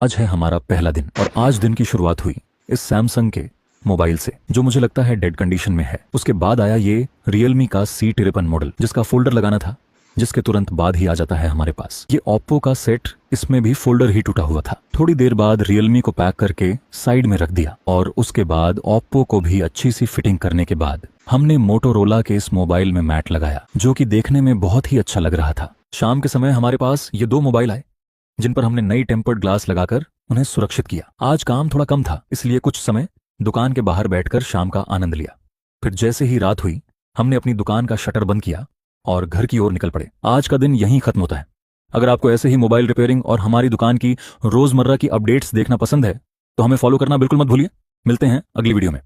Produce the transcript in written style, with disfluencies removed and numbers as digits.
आज है हमारा पहला दिन और आज दिन की शुरुआत हुई इस सैमसंग के मोबाइल से जो मुझे लगता है डेड कंडीशन में है। उसके बाद आया ये रियलमी का C53 मॉडल जिसका फोल्डर लगाना था, जिसके तुरंत बाद ही आ जाता है हमारे पास ये ओप्पो का सेट। इसमें भी फोल्डर ही टूटा हुआ था। थोड़ी देर बाद रियलमी को पैक करके साइड में रख दिया और उसके बाद ओप्पो को भी अच्छी सी फिटिंग करने के बाद हमने मोटोरोला के इस मोबाइल में मैट लगाया जो कि देखने में बहुत ही अच्छा लग रहा था। शाम के समय हमारे पास ये दो मोबाइल आए जिन पर हमने नई टेम्पर्ड ग्लास लगाकर उन्हें सुरक्षित किया। आज काम थोड़ा कम था इसलिए कुछ समय दुकान के बाहर बैठकर शाम का आनंद लिया। फिर जैसे ही रात हुई हमने अपनी दुकान का शटर बंद किया और घर की ओर निकल पड़े। आज का दिन यहीं खत्म होता है। अगर आपको ऐसे ही मोबाइल रिपेयरिंग और हमारी दुकान की रोजमर्रा की अपडेट्स देखना पसंद है तो हमें फॉलो करना बिल्कुल मत भूलिए। मिलते हैं अगली वीडियो में।